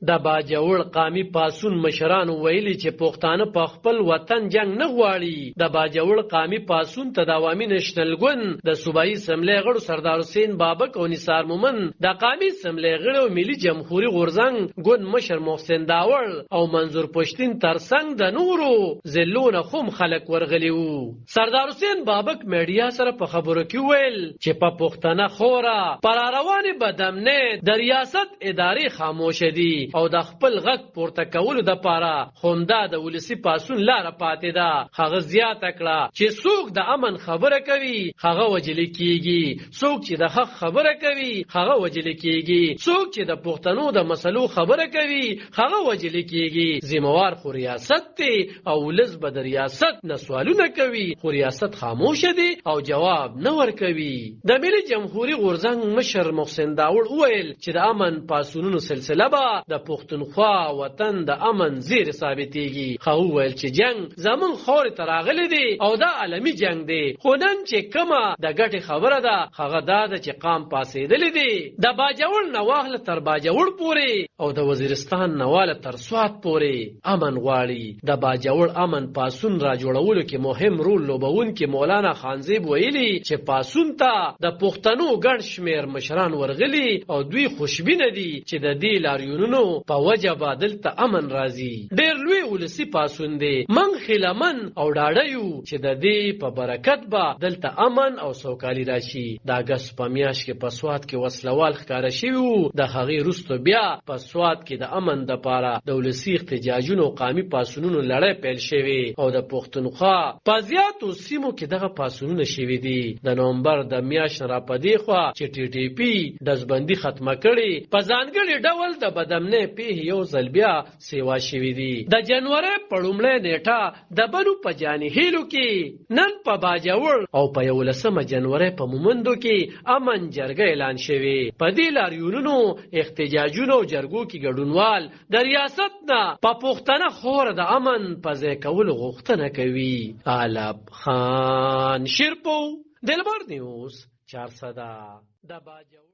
د باجوړ قامي پاسون مشران ویلي چې پښتانه په خپل وطن جنگ نه غواړي. د باجوړ قامي پاسون ته د عوامي نېشنل ګوند د صوبایي اسمبلی غړو سردار حسین بابک او نثار مومند، د قامي اسمبلی غړو ملي جمهوریت غورځنګ ګوند مشر محسن داور او منظور پښتین ترڅنګ د نورو ضلعونو هم خلک ورغلي وو. سردار حسین بابک میډیا سره په خبرو کې ویل چې په پښتنه خوره پر روانې بدامنۍ د ریاست ادارې خاموش دي او د خپل غږ پورته کولو د پاره همدا د ولسی پاسون لاره پاتې ده. هغه زیاته کړه چې څوک د امن خبره کوي هغه وجل کیږي، څوک چې د حق خبره کوي هغه وجل کیږي، څوک چې د پښتنو د مسلو خبره کوي هغه وجل کیږي. ذمہوار خو ریاست دی او ولس به د ریاست نه سوالونه کوي، خو ریاست خاموش دی او جواب نه ورکوي. د ملي جمهوریت غورځنګ مشر محسن داور وویل چې د امن پاسونونو سلسله به د پښتونخوا وطن د امن زیر ثابتېږي. هغه وویل چې جنگ زمون خوري ته راغلی دی او دا عالمي جنگ دی، خو نن چې کومه د ګټې خبره ده هغه دا ده چې قام پاسېدلی دی. د باجوړ نه واخله تر باجوړ پورې او د وزیرستان نه واله تر سوات پورې امن غواړي. د باجوړ امن پاسون را جوړولو کې مهم رول لوبونکي مولانا خانزیب ویلي چې پاسون ته د پښتنو ګڼ شمېر مشران ورغلي او دوی خوشبینه دي چې د دې لاریونونو په وجه به دلته امن راځي. ډېر لوی ولسي پاسون دی، من خیلمن او ډاډه یو چې د دې په برکت به دلته امن او سوکالي راشي. د اګست په میاشت کې په سوات کې وسلوال ښکاره شوي وو، د هغې وروسته بیا په سوات کې د امن دپاره د ولسي احتجاجونو او قامي پاسونونو لړۍ پیل شوې او د پښتونخوا په زیاتو سیمو کې دغه پاسونونه شوي دي. د نومبر د میاشت را په دې خوا چې ټي ټي پي ډزبندي ختمه کړې، په ځانګړي ډول د بدامنۍ پیښې یو ځل بیا سیوا شوي دي. د جنوري په لومړۍ نیټه د بنو په جاني هیلو کې، نن په باجوړ او په 11 جنوري په مومندو کې امن جرګه اعلان شوې. په دې لاریونونو احتجاجونو او جرګو کې ګډونوال د ریاست نه په پښتنه خوره د امن په ځای کولو غوښتنه کوي. علب خان شیرپو، دلبر نیوز 400. د باجوړ